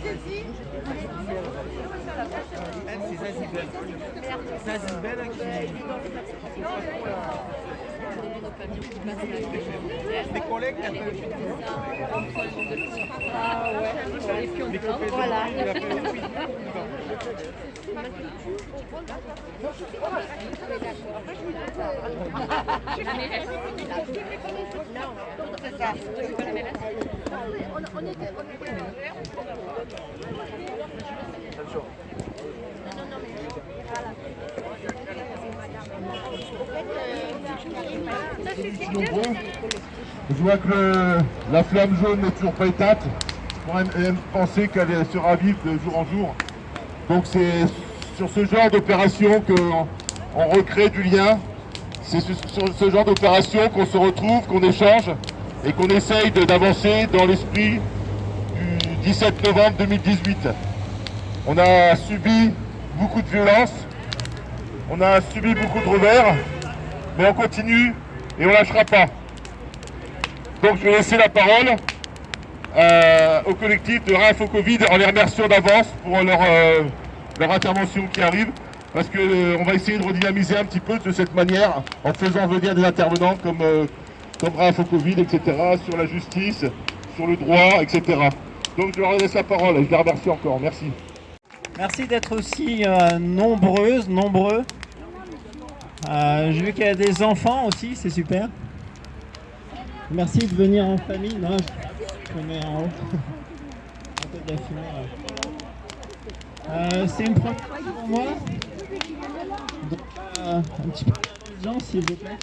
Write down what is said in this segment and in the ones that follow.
Elle, c'est Zazibel. Zazibel qui... Des collègues qui appellent... Ah ouais. Et puis on prend, voilà. Je vois que la flamme jaune n'est toujours pas éteinte. On aime penser qu'elle se ravive de jour en jour. Donc c'est sur ce genre d'opération qu'on recrée du lien. C'est sur ce genre d'opération qu'on se retrouve, qu'on échange et qu'on essaye d'avancer dans l'esprit du 17 novembre 2018. On a subi beaucoup de violences, on a subi beaucoup de revers, mais on continue et on ne lâchera pas. Donc je vais laisser la parole au collectif de Réinfo Covid en les remerciant d'avance pour leur intervention qui arrive, parce qu'on va essayer de redynamiser un petit peu de cette manière en faisant venir des intervenants comme Réinfo Covid, etc., sur la justice, sur le droit, etc. Donc je leur laisse la parole et je les remercie encore. Merci. Merci d'être aussi nombreuses, nombreux. J'ai vu qu'il y a des enfants aussi, c'est super. Merci de venir en famille. Non, je mets en haut. Un peu de la fumée, là. C'est une première fois pour moi. Donc, un petit peu d'indulgence, s'il vous plaît.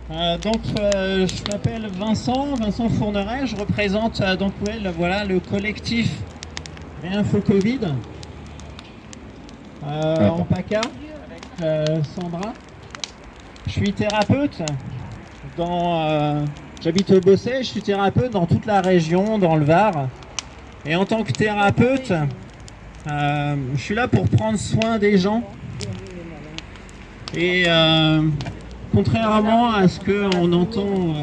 Je m'appelle Vincent Fourneret. Je représente voilà, le collectif Réinfo Covid en PACA, Sandra. Je suis thérapeute. J'habite au Bosset, je suis thérapeute dans toute la région, dans le Var. Et en tant que thérapeute, je suis là pour prendre soin des gens. Et contrairement à ce qu'on entend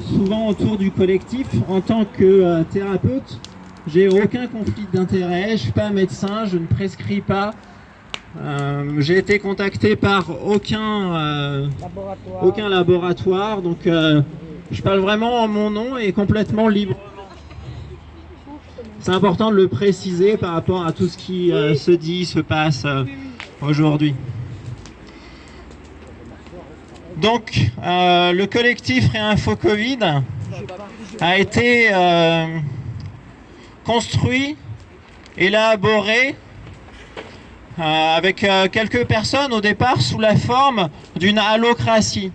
souvent autour du collectif, en tant que thérapeute, j'ai aucun conflit d'intérêt, je ne suis pas médecin, je ne prescris pas. J'ai été contacté par aucun laboratoire, donc je parle vraiment en mon nom et complètement libre. C'est important de le préciser par rapport à tout ce qui se passe aujourd'hui. Donc, le collectif Réinfo Covid a été construit, élaboré avec quelques personnes au départ sous la forme d'une allocratie.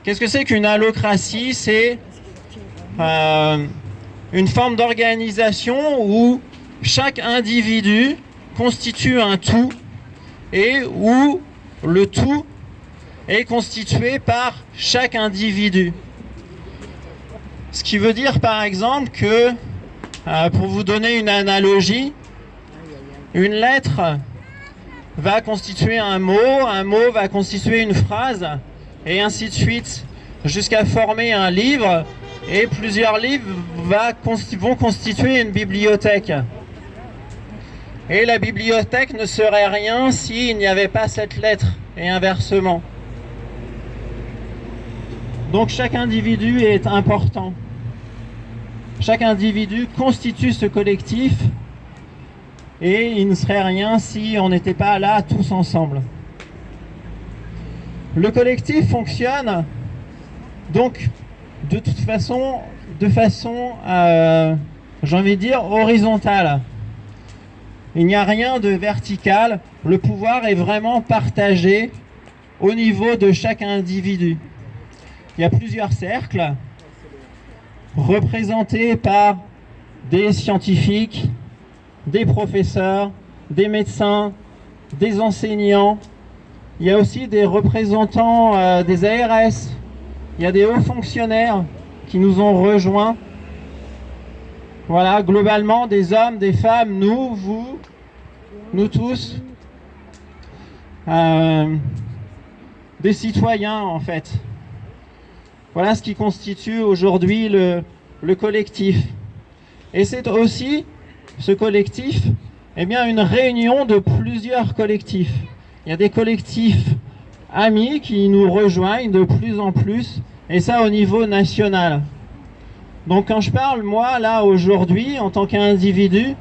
Qu'est-ce que c'est qu'une allocratie? C'est une forme d'organisation où chaque individu constitue un tout et où le tout est constitué par chaque individu. Ce qui veut dire par exemple que, pour vous donner une analogie, une lettre va constituer un mot va constituer une phrase, et ainsi de suite, jusqu'à former un livre, et plusieurs livres vont constituer une bibliothèque. Et la bibliothèque ne serait rien s'il n'y avait pas cette lettre, et inversement. Donc chaque individu est important. Chaque individu constitue ce collectif, et il ne serait rien si on n'était pas là tous ensemble. Le collectif fonctionne donc de façon, j'ai envie de dire, horizontale. Il n'y a rien de vertical. Le pouvoir est vraiment partagé au niveau de chaque individu. Il y a plusieurs cercles représentés par des scientifiques, des professeurs, des médecins, des enseignants. Il y a aussi des représentants des ARS. Il y a des hauts fonctionnaires qui nous ont rejoints. Voilà, globalement, des hommes, des femmes, nous, vous, nous tous. Des citoyens, en fait. Voilà ce qui constitue aujourd'hui le le collectif. Et c'est aussi, ce collectif, eh bien, une réunion de plusieurs collectifs. Il y a des collectifs amis qui nous rejoignent de plus en plus, et ça au niveau national. Donc quand je parle, moi, là, aujourd'hui, en tant qu'individu,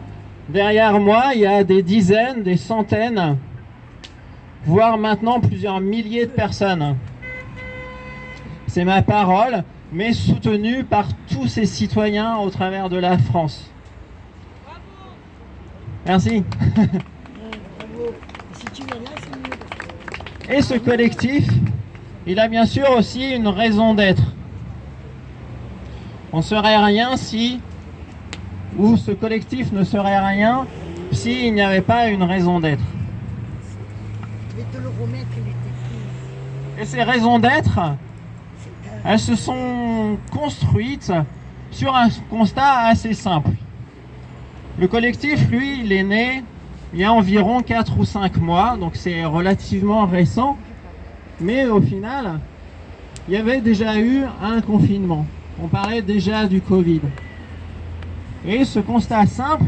derrière moi, il y a des dizaines, des centaines, voire maintenant plusieurs milliers de personnes. C'est ma parole, mais soutenue par tous ces citoyens au travers de la France. Merci. Et ce collectif, il a bien sûr aussi une raison d'être. On ne serait rien si, ou ce collectif ne serait rien s'il n'y avait pas une raison d'être. Et ces raisons d'être, elles se sont construites sur un constat assez simple. Le collectif, lui, il est né il y a environ 4 ou 5 mois, donc c'est relativement récent, mais au final, il y avait déjà eu un confinement. On parlait déjà du Covid. Et ce constat simple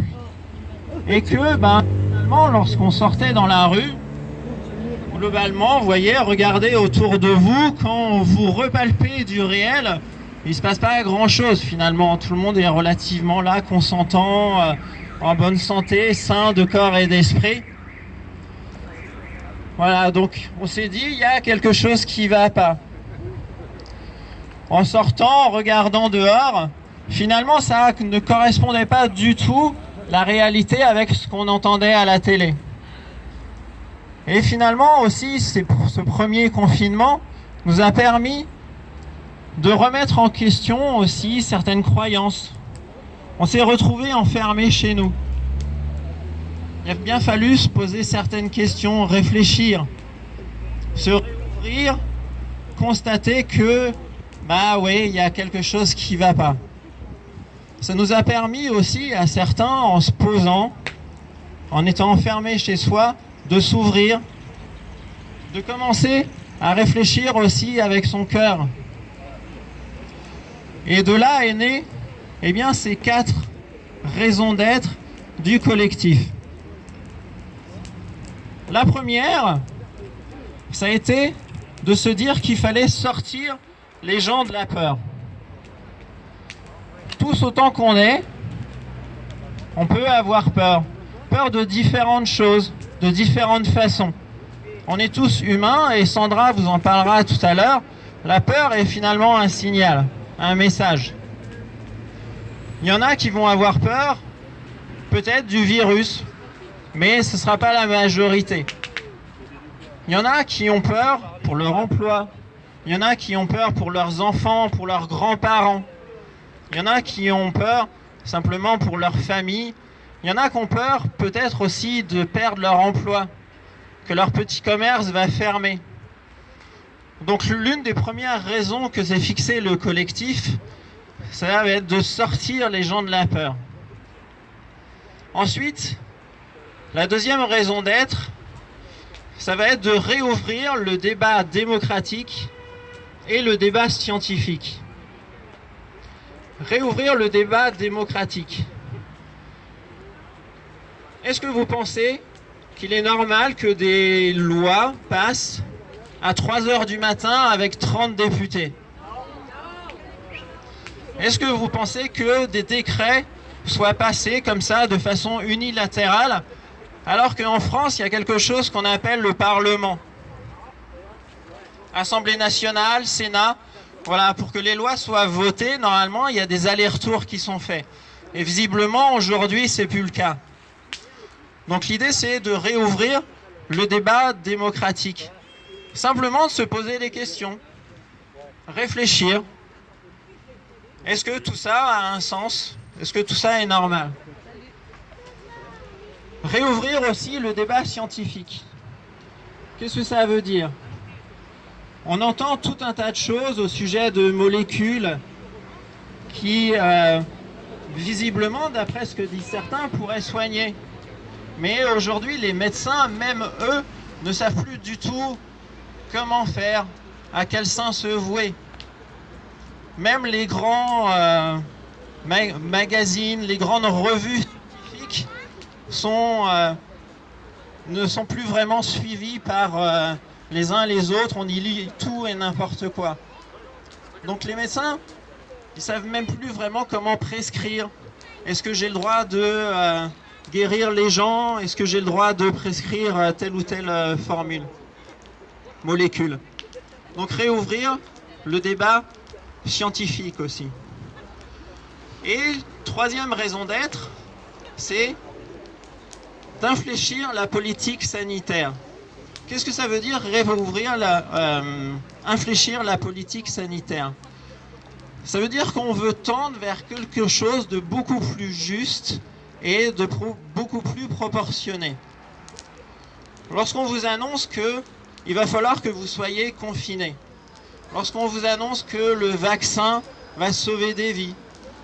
est que, finalement, lorsqu'on sortait dans la rue, globalement, vous voyez, regardez autour de vous, quand vous repalpez du réel, il ne se passe pas grand-chose finalement. Tout le monde est relativement là, consentant, en bonne santé, sain de corps et d'esprit. Voilà, donc on s'est dit, il y a quelque chose qui ne va pas. En sortant, en regardant dehors, finalement ça ne correspondait pas du tout la réalité avec ce qu'on entendait à la télé. Et finalement aussi, ce premier confinement nous a permis de remettre en question aussi certaines croyances. On s'est retrouvés enfermés chez nous. Il a bien fallu se poser certaines questions, réfléchir, se réouvrir, constater que, oui, il y a quelque chose qui ne va pas. Ça nous a permis aussi à certains, en se posant, en étant enfermés chez soi, de s'ouvrir, de commencer à réfléchir aussi avec son cœur. Et de là est né, ces 4 raisons d'être du collectif. La première, ça a été de se dire qu'il fallait sortir les gens de la peur. Tous autant qu'on est, on peut avoir peur. Peur de différentes choses, de différentes façons. On est tous humains et Sandra vous en parlera tout à l'heure. La peur est finalement un signal, un message. Il y en a qui vont avoir peur, peut-être du virus, mais ce ne sera pas la majorité. Il y en a qui ont peur pour leur emploi. Il y en a qui ont peur pour leurs enfants, pour leurs grands-parents. Il y en a qui ont peur simplement pour leur famille. Il y en a qui ont peur peut-être aussi de perdre leur emploi, que leur petit commerce va fermer. Donc l'une des premières raisons que s'est fixé le collectif, ça va être de sortir les gens de la peur. Ensuite, la deuxième raison d'être, ça va être de réouvrir le débat démocratique et le débat scientifique. Réouvrir le débat démocratique. Est-ce que vous pensez qu'il est normal que des lois passent à 3 heures du matin avec 30 députés? Est-ce que vous pensez que des décrets soient passés comme ça de façon unilatérale, alors qu'en France, il y a quelque chose qu'on appelle le Parlement? Assemblée nationale, Sénat, voilà, pour que les lois soient votées, normalement, il y a des allers-retours qui sont faits. Et visiblement, aujourd'hui, c'est plus le cas. Donc l'idée, c'est de réouvrir le débat démocratique. Simplement de se poser des questions, réfléchir. Est-ce que tout ça a un sens? Est-ce que tout ça est normal? Réouvrir aussi le débat scientifique. Qu'est-ce que ça veut dire? On entend tout un tas de choses au sujet de molécules qui, visiblement, d'après ce que disent certains, pourraient soigner. Mais aujourd'hui, les médecins, même eux, ne savent plus du tout comment faire, à quel saint se vouer. Même les grands magazines, les grandes revues scientifiques ne sont plus vraiment suivis par les uns et les autres. On y lit tout et n'importe quoi. Donc les médecins, ils savent même plus vraiment comment prescrire. Est-ce que j'ai le droit de guérir les gens? Est-ce que j'ai le droit de prescrire telle ou telle formule, molécule? Donc réouvrir le débat scientifique aussi. Et troisième raison d'être, c'est d'infléchir la politique sanitaire. Qu'est-ce que ça veut dire réouvrir infléchir la politique sanitaire? Ça veut dire qu'on veut tendre vers quelque chose de beaucoup plus juste et de beaucoup plus proportionné. Lorsqu'on vous annonce qu'il va falloir que vous soyez confinés, lorsqu'on vous annonce que le vaccin va sauver des vies,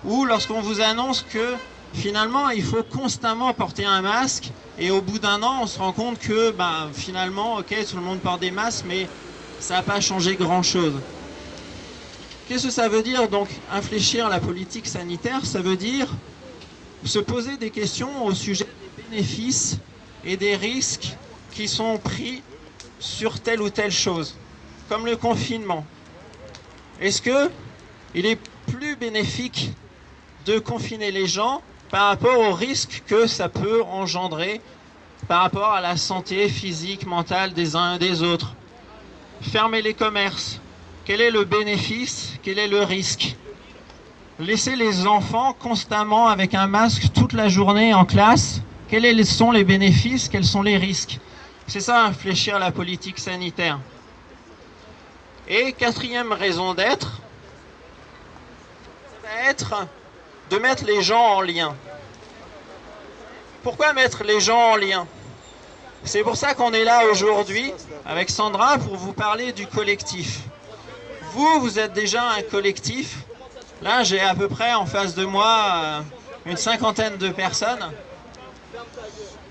ou lorsqu'on vous annonce que finalement il faut constamment porter un masque, et au bout d'un an on se rend compte que finalement ok, tout le monde porte des masques mais ça n'a pas changé grand chose. Qu'est-ce que ça veut dire donc infléchir la politique sanitaire? Ça veut dire se poser des questions au sujet des bénéfices et des risques qui sont pris sur telle ou telle chose, comme le confinement. Est-ce qu'il est plus bénéfique de confiner les gens par rapport aux risques que ça peut engendrer par rapport à la santé physique, mentale des uns et des autres? Fermer les commerces, quel est le bénéfice, quel est le risque? Laisser les enfants constamment avec un masque toute la journée en classe, quels sont les bénéfices, quels sont les risques? C'est ça, infléchir la politique sanitaire. Et quatrième raison d'être, ça va être de mettre les gens en lien. Pourquoi mettre les gens en lien? C'est pour ça qu'on est là aujourd'hui avec Sandra pour vous parler du collectif. Vous êtes déjà un collectif. Là, j'ai à peu près en face de moi une cinquantaine de personnes.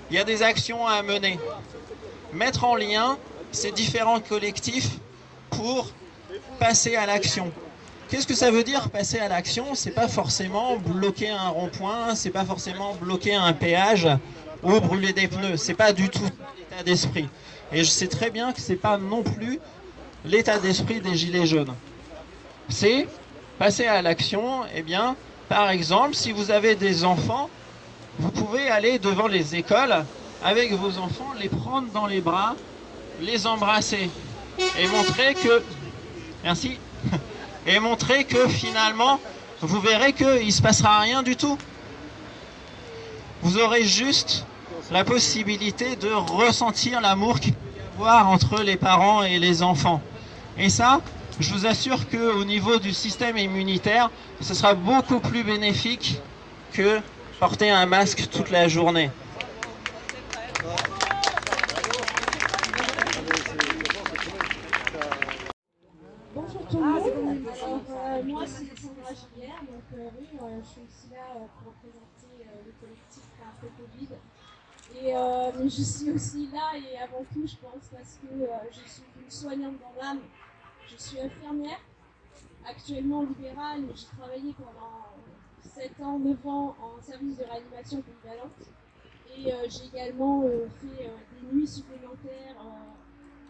Il y a des actions à mener. Mettre en lien ces différents collectifs pour passer à l'action. Qu'est-ce que ça veut dire passer à l'action? C'est pas forcément bloquer un rond-point, c'est pas forcément bloquer un péage ou brûler des pneus. C'est pas du tout l'état d'esprit. Et je sais très bien que c'est pas non plus l'état d'esprit des Gilets jaunes. C'est passer à l'action. Eh bien, par exemple, si vous avez des enfants, vous pouvez aller devant les écoles avec vos enfants, les prendre dans les bras, les embrasser et montrer que... Merci. Et montrer que finalement, vous verrez qu'il ne se passera rien du tout. Vous aurez juste la possibilité de ressentir l'amour qu'il peut y avoir entre les parents et les enfants. Et ça, je vous assure qu'au niveau du système immunitaire, ce sera beaucoup plus bénéfique que porter un masque toute la journée. Bonjour tout le monde. Alors, moi c'est Sandra Gillière, donc oui, je suis aussi là pour représenter le collectif Après Covid. Et je suis aussi là et avant tout, je pense, parce que je suis une soignante dans l'âme. Je suis infirmière, actuellement libérale, mais j'ai travaillé pendant 7 ans, 9 ans en service de réanimation polyvalente. Et j'ai également fait des nuits supplémentaires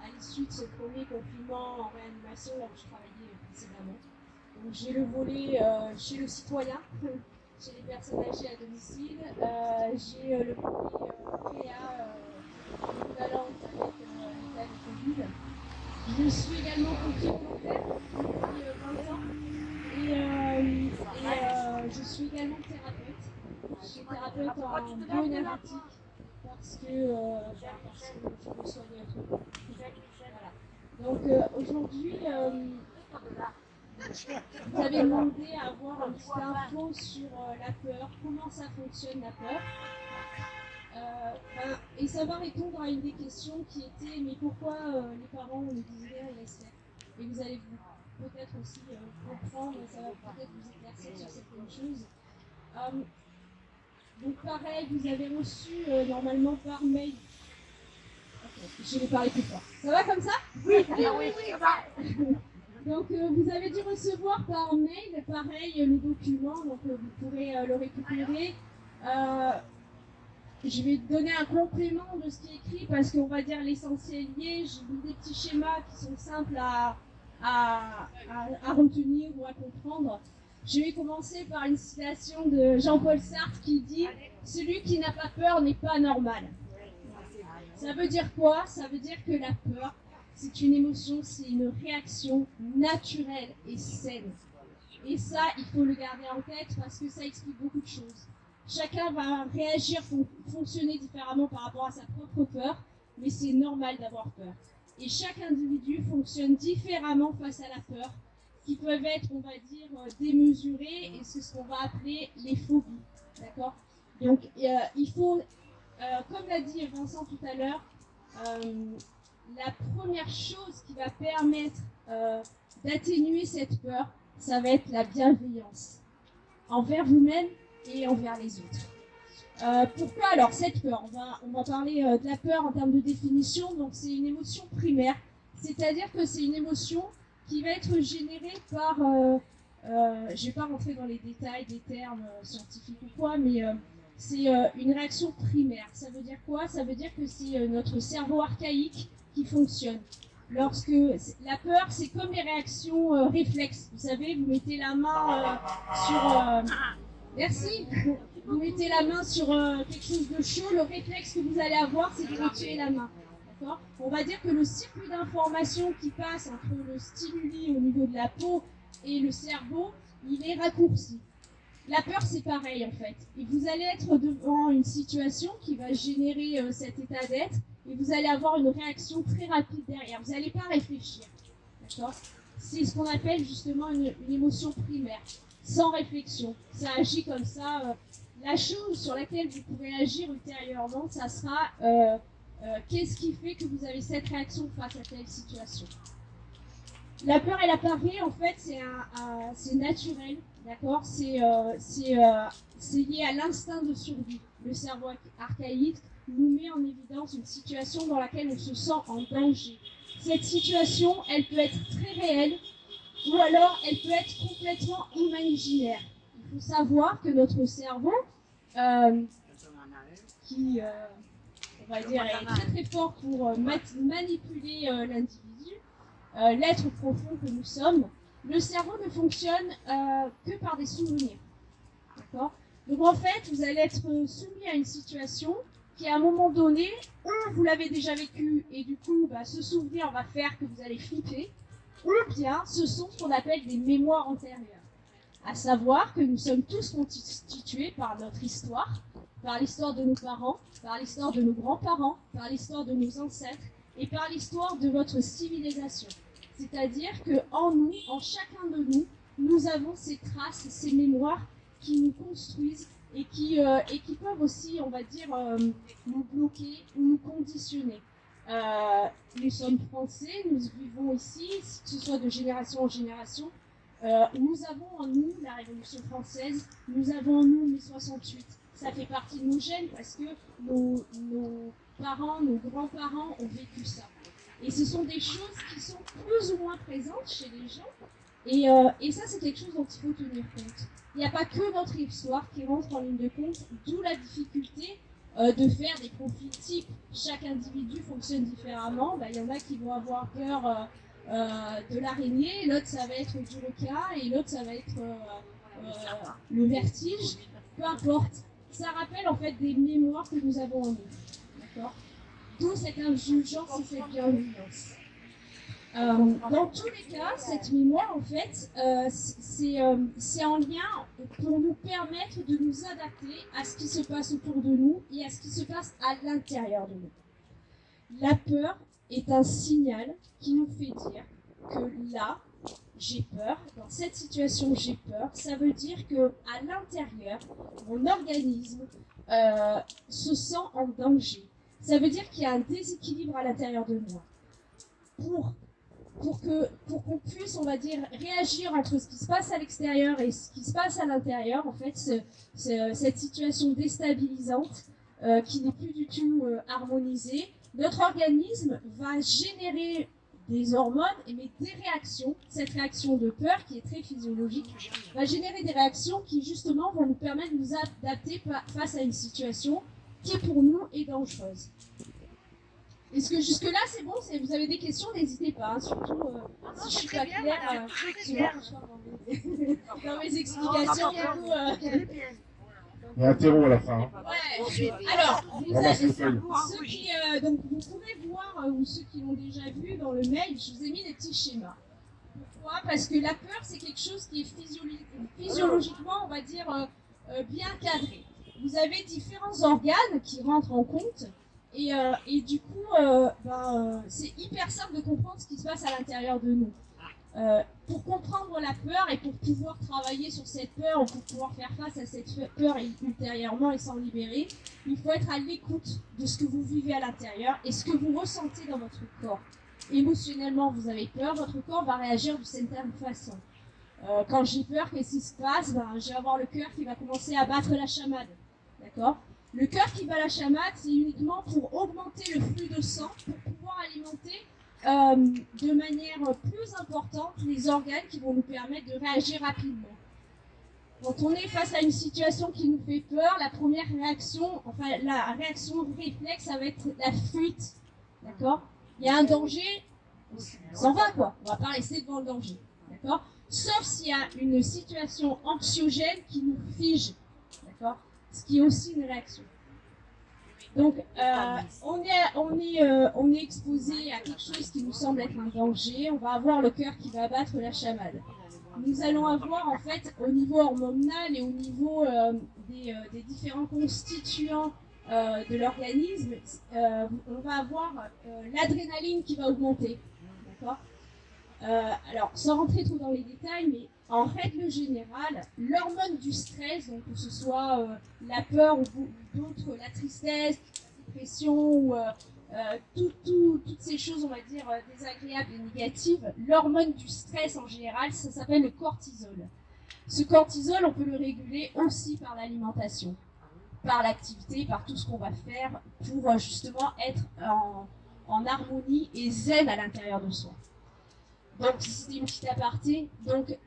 à l'issue de ce premier confinement en réanimation là où je travaillais précédemment. Donc j'ai le volet chez le citoyen, chez les personnes âgées à domicile. J'ai le volet PA polyvalente avec l'état de Covid. Je suis également pompier volontaire depuis 20 ans et je suis également thérapeute. Je suis thérapeute en bioénergétique parce que je veux soigner autrement. Voilà. Donc aujourd'hui, vous avez demandé à avoir un petit info sur la peur, comment ça fonctionne la peur. Et ça va répondre à une des questions qui était mais pourquoi les parents ne disent rien et laissent faire. Et vous allez peut-être aussi comprendre, ça va peut-être vous éclaircir sur certaines choses. Donc pareil, vous avez reçu normalement par mail. Okay, je vais parler plus fort. Ça va comme ça? Oui, oui, ça va. Donc vous avez dû recevoir par mail, pareil, le document, donc vous pourrez le récupérer. Je vais donner un complément de ce qui est écrit parce qu'on va dire l'essentiel lié. J'ai mis des petits schémas qui sont simples à retenir ou à comprendre. Je vais commencer par une citation de Jean-Paul Sartre qui dit « Celui qui n'a pas peur n'est pas normal ». Ça veut dire quoi? Ça veut dire que la peur, c'est une émotion, c'est une réaction naturelle et saine. Et ça, il faut le garder en tête parce que ça explique beaucoup de choses. Chacun va réagir, fonctionner différemment par rapport à sa propre peur, mais c'est normal d'avoir peur. Et chaque individu fonctionne différemment face à la peur, qui peuvent être, on va dire, démesurées, et c'est ce qu'on va appeler les phobies. D'accord? Donc, il faut, comme l'a dit Vincent tout à l'heure, la première chose qui va permettre d'atténuer cette peur, ça va être la bienveillance envers vous-même et envers les autres. Pourquoi alors cette peur? On va parler de la peur en termes de définition. Donc c'est une émotion primaire, c'est-à-dire que c'est une émotion qui va être générée par, je ne vais pas rentrer dans les détails des termes scientifiques ou quoi, mais c'est une réaction primaire. Ça veut dire quoi? Ça veut dire que c'est notre cerveau archaïque qui fonctionne. Lorsque la peur, c'est comme les réactions réflexes. Vous savez, vous mettez la main sur... merci. Vous mettez la main sur quelque chose de chaud, le réflexe que vous allez avoir, c'est de retirer la main. D'accord? On va dire que le circuit d'information qui passe entre le stimuli au niveau de la peau et le cerveau, il est raccourci. La peur, c'est pareil en fait. Et vous allez être devant une situation qui va générer cet état d'être et vous allez avoir une réaction très rapide derrière. Vous n'allez pas réfléchir. D'accord? C'est ce qu'on appelle justement une émotion primaire, sans réflexion. Ça agit comme ça. La chose sur laquelle vous pourrez agir ultérieurement, ça sera qu'est-ce qui fait que vous avez cette réaction face à telle situation. La peur, elle apparaît, en fait, c'est naturel, d'accord? C'est lié à l'instinct de survie. Le cerveau archaïque nous met en évidence une situation dans laquelle on se sent en danger. Cette situation, elle peut être très réelle, ou alors elle peut être complètement imaginaire. Il faut savoir que notre cerveau, qui, on va dire, est très très fort pour manipuler l'individu, l'être profond que nous sommes, le cerveau ne fonctionne que par des souvenirs. D'accord? Donc en fait, vous allez être soumis à une situation qui à un moment donné, ou vous l'avez déjà vécu et du coup, ce souvenir va faire que vous allez flipper, ou bien ce sont ce qu'on appelle des mémoires antérieures. À savoir que nous sommes tous constitués par notre histoire, par l'histoire de nos parents, par l'histoire de nos grands-parents, par l'histoire de nos ancêtres et par l'histoire de votre civilisation. C'est-à-dire qu'en nous, en chacun de nous, nous avons ces traces, ces mémoires qui nous construisent et qui peuvent aussi, on va dire, nous bloquer ou nous conditionner. Nous sommes français, nous vivons ici, que ce soit de génération en génération. Nous avons en nous la Révolution française, nous avons en nous mai 68. Ça fait partie de nos gènes parce que nos parents, nos grands-parents ont vécu ça. Et ce sont des choses qui sont plus ou moins présentes chez les gens. Et ça, c'est quelque chose dont il faut tenir compte. Il n'y a pas que notre histoire qui rentre en ligne de compte, d'où la difficulté de faire des profils types. Chaque individu fonctionne différemment. Il y en a qui vont avoir peur de l'araignée, l'autre ça va être du requin, et l'autre ça va être le vertige. Peu importe. Ça rappelle en fait des mémoires que nous avons en nous. D'accord? D'où cette indulgence et cette bienveillance. Dans tous les cas, cette mémoire, en fait, c'est en lien pour nous permettre de nous adapter à ce qui se passe autour de nous et à ce qui se passe à l'intérieur de nous. La peur est un signal qui nous fait dire que là, j'ai peur, dans cette situation, j'ai peur. Ça veut dire que à l'intérieur, mon organisme se sent en danger. Ça veut dire qu'il y a un déséquilibre à l'intérieur de moi. Pour qu'on puisse, on va dire, réagir entre ce qui se passe à l'extérieur et ce qui se passe à l'intérieur, en fait, cette situation déstabilisante qui n'est plus du tout harmonisée, notre organisme va générer des hormones, mais des réactions. Cette réaction de peur, qui est très physiologique, va générer des réactions qui justement vont nous permettre de nous adapter face à une situation qui pour nous est dangereuse. Est-ce que jusque-là c'est bon? Vous avez des questions, n'hésitez pas, hein, surtout si je suis pas claire, dans mes explications. Il y a un terreau à la fin. Hein. Ouais. Alors, donc vous pouvez voir, ou ceux qui l'ont déjà vu dans le mail, je vous ai mis des petits schémas. Pourquoi? Parce que la peur, c'est quelque chose qui est physiologiquement, on va dire, bien cadré. Vous avez différents organes qui rentrent en compte, et du coup, c'est hyper simple de comprendre ce qui se passe à l'intérieur de nous. Pour comprendre la peur et pour pouvoir travailler sur cette peur ou pour pouvoir faire face à cette peur ultérieurement et s'en libérer, il faut être à l'écoute de ce que vous vivez à l'intérieur et ce que vous ressentez dans votre corps. Émotionnellement, vous avez peur, votre corps va réagir de certaine façon. Quand j'ai peur, qu'est-ce qui se passe? Je vais avoir le cœur qui va commencer à battre la chamade. D'accord? Le cœur qui bat la chamade, c'est uniquement pour augmenter le flux de sang, pour pouvoir alimenter de manière plus importante les organes qui vont nous permettre de réagir rapidement. Quand on est face à une situation qui nous fait peur, la première réaction, enfin la réaction réflexe, ça va être la fuite. D'accord? Il y a un danger, on s'en va quoi, on va pas rester devant le danger. D'accord? Sauf s'il y a une situation anxiogène qui nous fige. D'accord? Ce qui est aussi une réaction. Donc, on est exposé à quelque chose qui nous semble être un danger. On va avoir le cœur qui va battre la chamade. Nous allons avoir, en fait, au niveau hormonal et au niveau des différents constituants de l'organisme, on va avoir l'adrénaline qui va augmenter. D'accord ? Alors, sans rentrer trop dans les détails, mais en règle générale, l'hormone du stress, donc que ce soit la peur ou d'autres, la tristesse, la dépression ou toutes ces choses, on va dire, désagréables et négatives, l'hormone du stress en général, ça s'appelle le cortisol. Ce cortisol, on peut le réguler aussi par l'alimentation, par l'activité, par tout ce qu'on va faire pour justement être en harmonie et zen à l'intérieur de soi. Donc, c'était une petite aparté. Donc,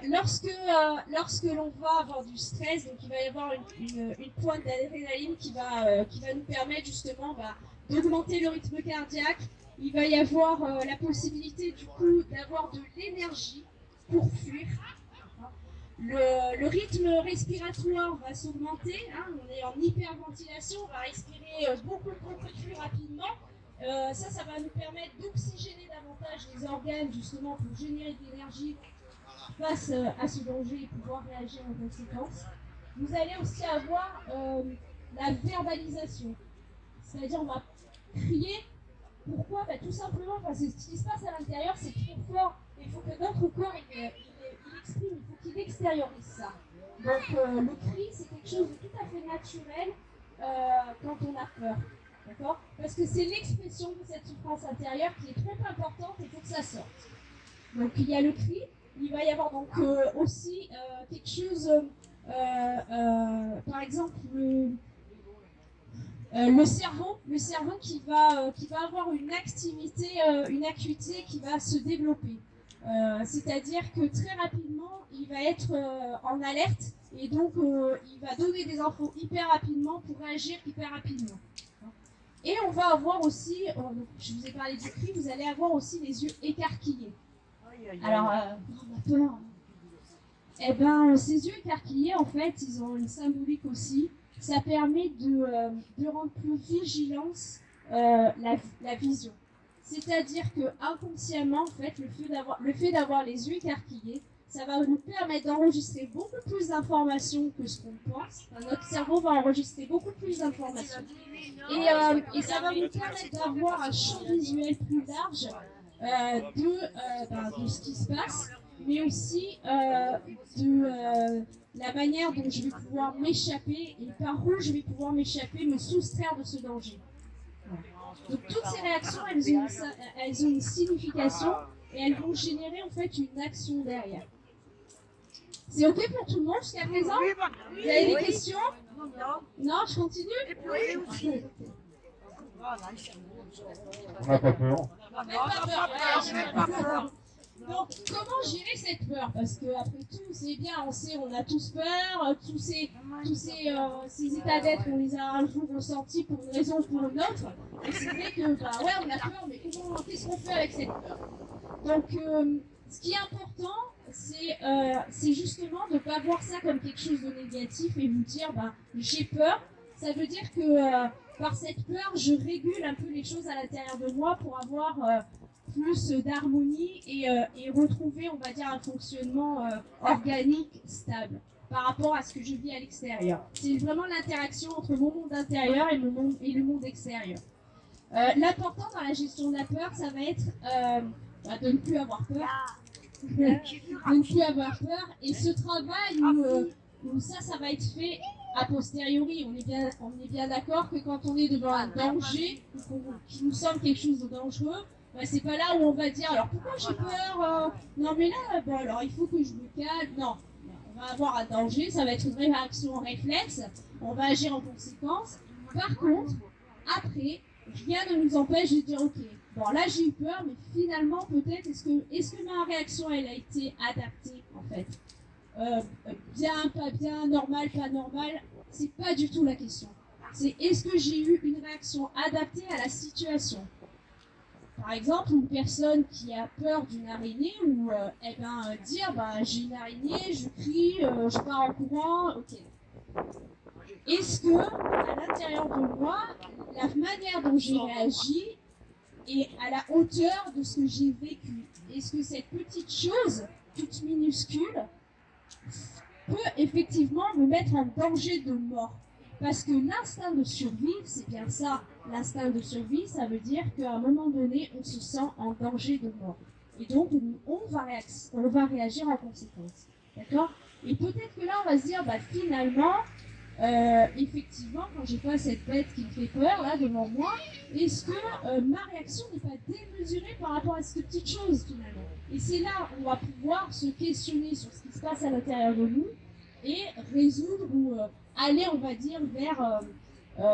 lorsque l'on va avoir du stress, donc il va y avoir une pointe d'adrénaline qui va nous permettre justement d'augmenter le rythme cardiaque. Il va y avoir la possibilité du coup d'avoir de l'énergie pour fuir. Le rythme respiratoire va s'augmenter. Hein, on est en hyperventilation, on va respirer beaucoup plus rapidement. Ça va nous permettre d'oxygéner davantage les organes justement pour générer de l'énergie face à ce danger et pouvoir réagir en conséquence. Vous allez aussi avoir la verbalisation, c'est-à-dire on va crier. Pourquoi? Tout simplement parce que ce qui se passe à l'intérieur c'est trop fort. Il faut que notre corps il exprime, il faut qu'il extériorise ça. Donc le cri c'est quelque chose de tout à fait naturel quand on a peur. D'accord? Parce que c'est l'expression de cette souffrance intérieure qui est trop importante et il faut que ça sorte. Donc il y a le cri, il va y avoir donc aussi quelque chose, par exemple le cerveau qui va avoir une activité, une acuité qui va se développer. C'est-à-dire que très rapidement, il va être en alerte et donc il va donner des infos hyper rapidement pour réagir hyper rapidement. Et on va avoir aussi, je vous ai parlé du cri, vous allez avoir aussi les yeux écarquillés. Alors, on a peur. Eh bien, ces yeux écarquillés, en fait, ils ont une symbolique aussi. Ça permet de rendre plus vigilance la vision. C'est-à-dire que inconsciemment, en fait, le fait d'avoir les yeux écarquillés, ça va nous permettre d'enregistrer beaucoup plus d'informations que ce qu'on pense. Enfin, notre cerveau va enregistrer beaucoup plus d'informations. Et ça va nous permettre d'avoir un champ visuel plus large de ce qui se passe, mais aussi de la manière dont je vais pouvoir m'échapper et par où je vais pouvoir m'échapper, me soustraire de ce danger. Donc toutes ces réactions, elles ont une signification et elles vont générer en fait une action derrière. C'est ok pour tout le monde jusqu'à présent? Vous avez des questions? Non, je continue? On n'a pas peur. Donc, comment gérer cette peur? Parce que après tout, c'est bien, on sait, on a tous peur, tous ces états d'être, on les a un jour ressentis pour une raison ou pour une autre. Et c'est vrai que, bah ouais, on a peur, mais qu'est-ce qu'on fait avec cette peur? Donc, ce qui est important, c'est justement de ne pas voir ça comme quelque chose de négatif et vous dire, bah, j'ai peur. Ça veut dire que par cette peur, je régule un peu les choses à l'intérieur de moi pour avoir plus d'harmonie et retrouver, on va dire, un fonctionnement organique, stable par rapport à ce que je vis à l'extérieur. C'est vraiment l'interaction entre mon monde intérieur et le monde extérieur. L'important dans la gestion de la peur, ça va être de ne plus avoir peur. De ne plus avoir peur. Et ce travail où ça va être fait a posteriori. On est bien d'accord que quand on est devant un danger, qui nous semble quelque chose de dangereux, bah, c'est pas là où on va dire alors pourquoi j'ai peur, non mais là bon alors il faut que je me calme. Non, on va avoir un danger, ça va être une réaction en réflexe, on va agir en conséquence. Par contre, après, rien ne nous empêche de dire ok, bon là j'ai eu peur, mais finalement peut-être est-ce que ma réaction elle a été adaptée en fait, bien, pas bien, normal, pas normal, c'est pas du tout la question. C'est est-ce que j'ai eu une réaction adaptée à la situation. Par exemple, une personne qui a peur d'une araignée ou dire j'ai une araignée, je crie, je pars en courant, ok. Est-ce que à l'intérieur de moi, la manière dont j'ai réagi est à la hauteur de ce que j'ai vécu? Est-ce que cette petite chose, toute minuscule, peut effectivement me mettre en danger de mort? Parce que l'instinct de survie, c'est bien ça. L'instinct de survie, ça veut dire qu'à un moment donné, on se sent en danger de mort. Et donc, on va réagir en conséquence. D'accord? Et peut-être que là, on va se dire, finalement, effectivement, quand j'ai pas cette bête qui me fait peur, là, devant moi, est-ce que ma réaction n'est pas démesurée par rapport à cette petite chose, finalement? Et c'est là où on va pouvoir se questionner sur ce qui se passe à l'intérieur de nous et résoudre ou aller, on va dire, vers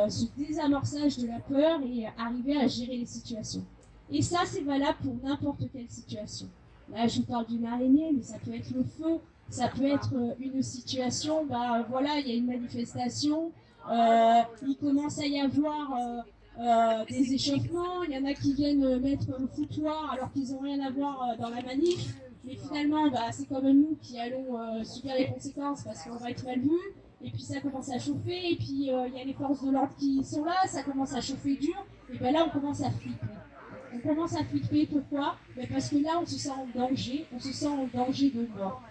ce désamorçage de la peur et arriver à gérer les situations. Et ça, c'est valable pour n'importe quelle situation. Là, je vous parle d'une araignée, mais ça peut être le feu, ça peut être une situation, voilà, il y a une manifestation, il commence à y avoir des échauffements, il y en a qui viennent mettre le foutoir alors qu'ils n'ont rien à voir dans la manif, mais finalement, c'est quand même nous qui allons subir les conséquences parce qu'on va être mal vus. Et puis ça commence à chauffer, et puis il y a les forces de l'ordre qui sont là, ça commence à chauffer dur, et là on commence à flipper. On commence à flipper, pourquoi? Parce que là on se sent en danger, de mort.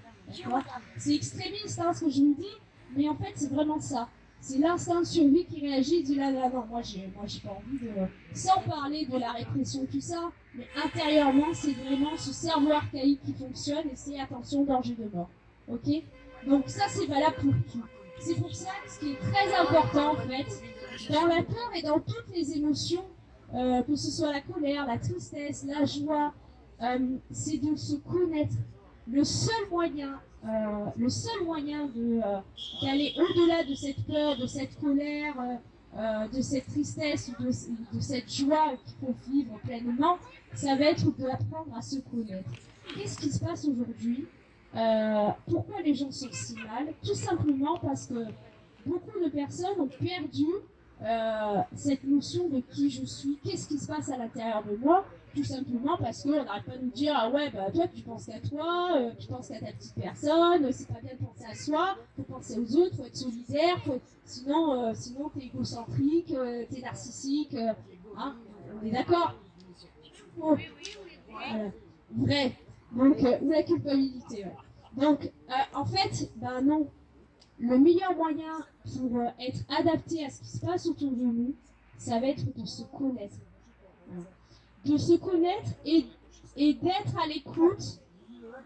C'est extrémiste ce que je vous dis, mais en fait c'est vraiment ça. C'est l'instinct de survie qui réagit, il dit là, non, moi j'ai pas envie de... Sans parler de la répression, tout ça, mais intérieurement c'est vraiment ce cerveau archaïque qui fonctionne, et c'est attention, danger de mort. Ok? Donc ça c'est valable pour tout. C'est pour ça que ce qui est très important en fait, dans la peur et dans toutes les émotions, que ce soit la colère, la tristesse, la joie, c'est de se connaître. Le seul moyen d'aller au-delà de cette peur, de cette colère, de cette tristesse, de cette joie qu'il faut vivre pleinement, ça va être d'apprendre à se connaître. Qu'est-ce qui se passe aujourd'hui? Pourquoi les gens sont si mal? Tout simplement parce que beaucoup de personnes ont perdu cette notion de qui je suis, qu'est-ce qui se passe à l'intérieur de moi, tout simplement parce qu'on n'arrête pas de nous dire toi tu penses qu'à toi, tu penses qu'à ta petite personne, c'est pas bien de penser à soi, faut penser aux autres, faut être solidaire, sinon t'es égocentrique, t'es narcissique, on est d'accord? Oh. Vrai. Donc, ou la culpabilité. Ouais. Donc, en fait, non. Le meilleur moyen pour être adapté à ce qui se passe autour de nous, ça va être de se connaître. De se connaître et d'être à l'écoute,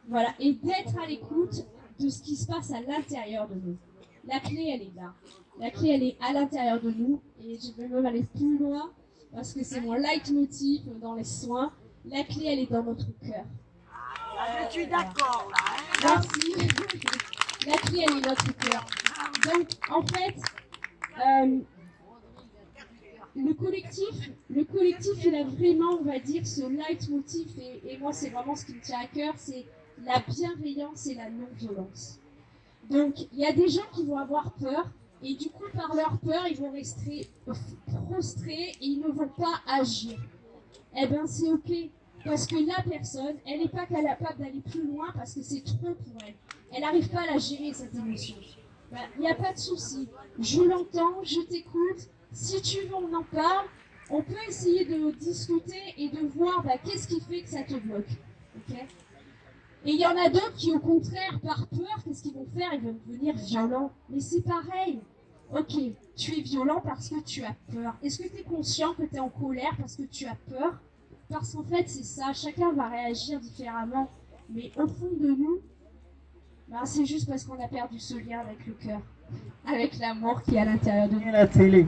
voilà, et d'être à l'écoute de ce qui se passe à l'intérieur de nous. La clé, elle est là. La clé, elle est à l'intérieur de nous. Et je vais même aller plus loin, parce que c'est mon leitmotiv dans les soins. La clé, elle est dans notre cœur. Je suis d'accord là. Merci. La clé, elle est notre cœur. Donc, en fait, le collectif, il a vraiment, on va dire, ce leitmotiv, et moi, c'est vraiment ce qui me tient à cœur, c'est la bienveillance et la non-violence. Donc, il y a des gens qui vont avoir peur, et du coup, par leur peur, ils vont rester prostrés et ils ne vont pas agir. Eh bien, c'est ok, parce que la personne, elle n'est pas capable d'aller plus loin parce que c'est trop pour elle. Elle n'arrive pas à la gérer, cette émotion. Il n'y a pas de souci. Je l'entends, je t'écoute. Si tu veux, on en parle. On peut essayer de discuter et de voir qu'est-ce qui fait que ça te bloque. Okay, et il y en a d'autres qui, au contraire, par peur, qu'est-ce qu'ils vont faire? Ils vont devenir violents. Mais c'est pareil. Ok, tu es violent parce que tu as peur. Est-ce que tu es conscient que tu es en colère parce que tu as peur? Parce qu'en fait, c'est ça. Chacun va réagir différemment. Mais au fond de nous, c'est juste parce qu'on a perdu ce lien avec le cœur, avec l'amour qui est à l'intérieur de nous. La télé.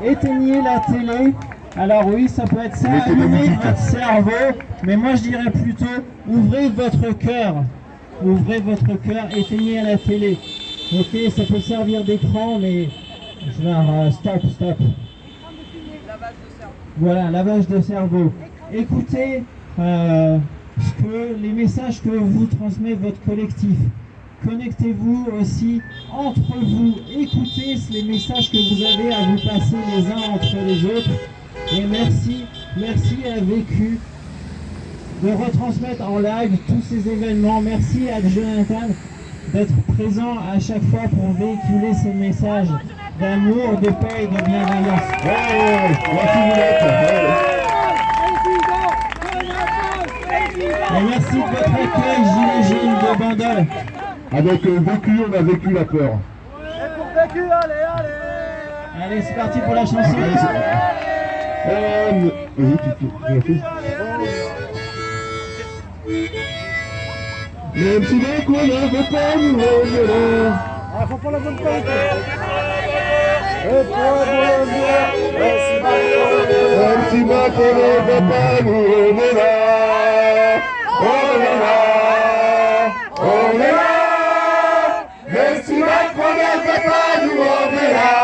Éteignez la télé. Alors oui, ça peut être ça, allumez votre cerveau, mais moi je dirais plutôt, ouvrez votre cœur. Ouvrez votre cœur, éteignez la télé. Ok, ça peut servir d'écran, mais je vais stop. Voilà, lavage de cerveau. Écoutez les messages que vous transmet votre collectif. Connectez-vous aussi entre vous. Écoutez les messages que vous avez à vous passer les uns entre les autres. Et merci à Vécu de retransmettre en live tous ces événements. Merci à Jonathan d'être présent à chaque fois pour véhiculer ces messages d'amour, de paix et de bienveillance. Et merci de votre accueil, Gilets jaunes de Bandol. Avec Vécu, on a vécu la peur. Et pour Vécu, allez. Allez, c'est parti pour la chanson. Même si les qu'on n'avait pas nous reviendrons. Ah, faut pas la bonne part. Même si ma qu'on n'avait pas nous reviendrons. On est là. Même si ma qu'on n'avait pas nous reviendrons.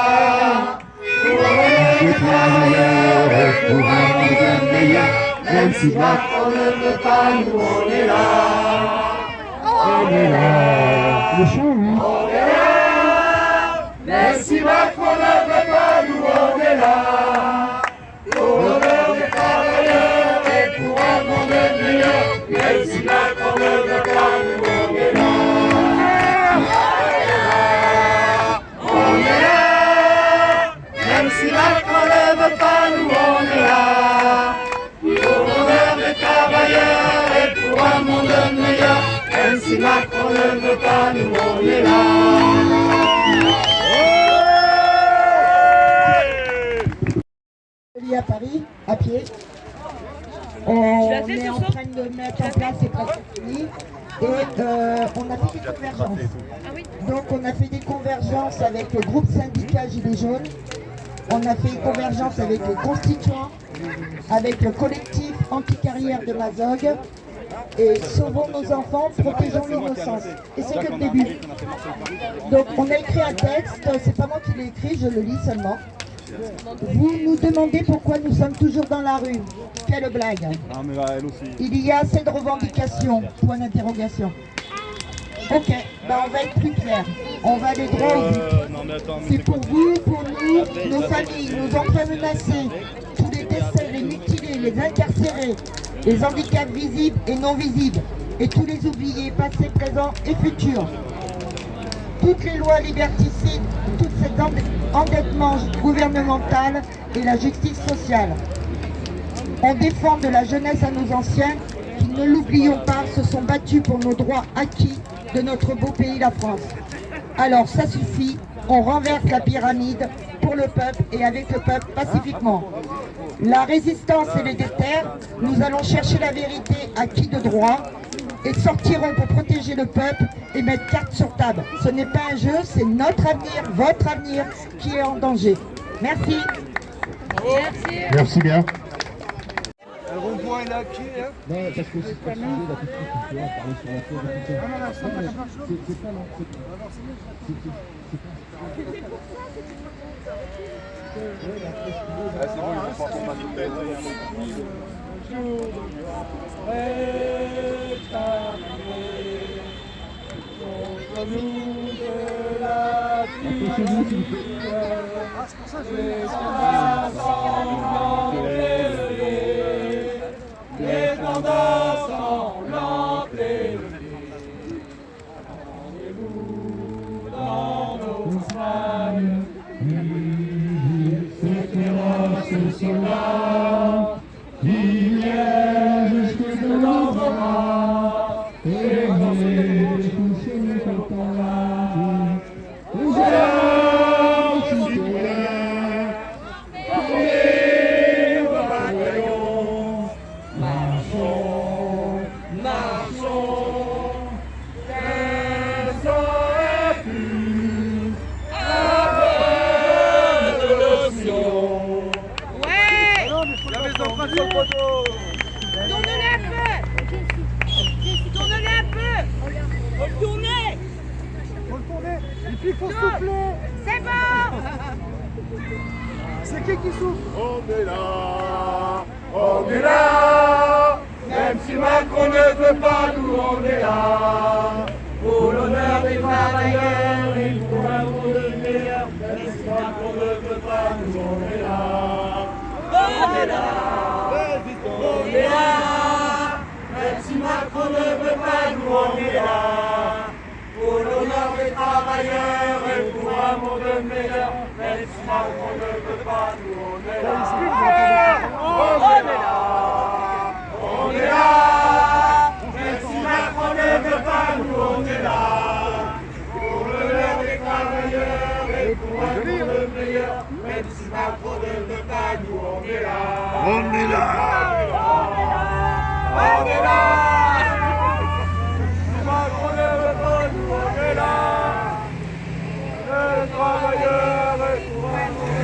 Les travailleurs pour un monde meilleur. Même si ma qu'on ne veut pas nous, on est là. On est là. Le chant, oui. On est là. Même si Macron ne veut pas nous, on est là. Pour l'honneur des travailleurs et pour un monde meilleur. Même si Macron ne veut pas nous, on est là. On est là. Même si Macron ne veut pas nous, on est là. Pour l'honneur des travailleurs et pour un monde meilleur. Même si Macron ne veut pas nous, on est là. À Paris, à pied. On est en train de mettre en place, c'est presque fini. Et on a fait des convergences. Donc on a fait des convergences avec le groupe syndicat Gilets jaunes. On a fait une convergence avec les constituants, avec le collectif anti-carrière de Mazog. Et sauvons nos enfants, protégeons l'innocence. Et c'est que le début. Donc on a écrit un texte, c'est pas moi qui l'ai écrit, je le lis seulement. Vous nous demandez pourquoi nous sommes toujours dans la rue. Quelle blague. Il y a assez de revendications, point d'interrogation. Ok, on va être plus clair. On va aller droit au but. C'est pour vous, pour nous, nos familles, nos enfants menacés, tous les décès, les mutilés, les incarcérés, les handicaps visibles et non visibles, et tous les oubliés, passés, présents et futurs. Toutes les lois liberticides, tout cet endettement gouvernemental et la justice sociale. On défend de la jeunesse à nos anciens qui, ne l'oublions pas, se sont battus pour nos droits acquis de notre beau pays, la France. Alors ça suffit, on renverse la pyramide pour le peuple et avec le peuple pacifiquement. La résistance et les déterres, nous allons chercher la vérité acquis de droit et sortirons pour protéger le peuple et mettre carte sur table. Ce n'est pas un jeu, c'est notre avenir, votre avenir qui est en danger. Merci. Merci bien. Le rond-point est là, qui est là? Non, parce que c'est pas sujet là tout de suite, tu vois, parler sur la terre et tout ça. C'est pas long. c'est bon, ils vont pas combattre. C'est pour ça que je vais... L'étendard sanglant élevé, rendez-vous dans nos flammes, ces féroces soldats qui viennent jusque dans nos bras, et toucher le copain, nous allons citoyens, tournez vos bataillons. Marchons, marchons, descends plus, après de l'océan. Ouais. La maison pas sur le poteau. Tournez-les un peu. Tournez-les un peu. Faut le tourner. Faut le tourner. Et puis il faut souffler. C'est bon. C'est qui souffle? On est là, on est là, même si Macron ne veut pas, nous on est là. Pour l'honneur des travailleurs et pour l'amour de meilleur, même si Macron ne veut pas, nous on est là. On est là, on est là, même si Macron ne veut pas, nous on est là. Pour l'honneur des travailleurs et pour l'amour de meilleur, même si Macron ne veut pas, nous on est là. On est là, on est là, même si Macron ne veut pas, nous on est là. Pour l'honneur des travailleurs et pour l'amour de meilleur, même si Macron ne veut pas, nous on est là. On est là, on est là. Macron ne veut pas, nous on est là. Les travailleurs et pour l'amour de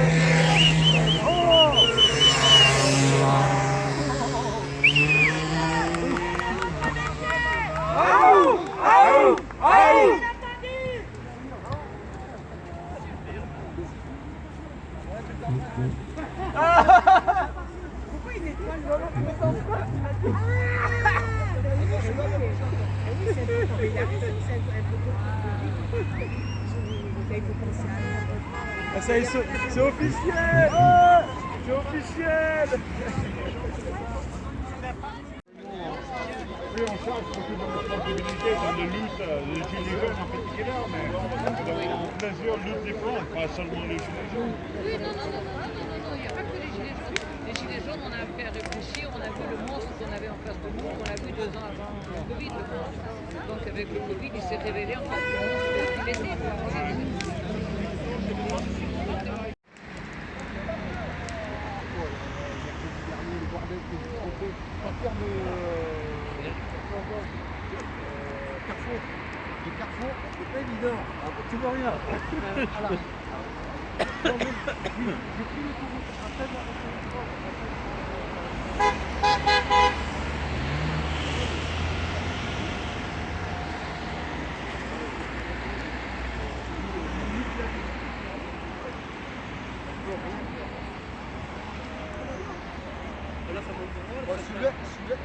Ça y est, c'est officiel. C'est officiel. pris en charge surtout dans la sensibilité, dans le lutte, les gilets jaunes en particulier, mais dans plusieurs luttes différentes, pas seulement les gilets jaunes. Oui, non, il n'y a pas que les gilets jaunes. Les gilets jaunes, on a fait réfléchir, on a vu le monstre qu'on avait en face de nous, on l'a vu 2 ans avant le Covid, le monstre. Donc avec le Covid, il s'est révélé en tant que monstre qu'il était. Carrefour, c'est pas évident. Tu vois rien. Voilà. Non, mais, oui, j'ai pris le tour. Après, celui-là, il est...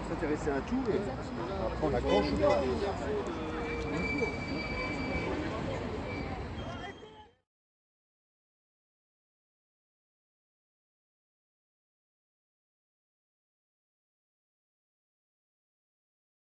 s'intéresser à tout et après on accroche.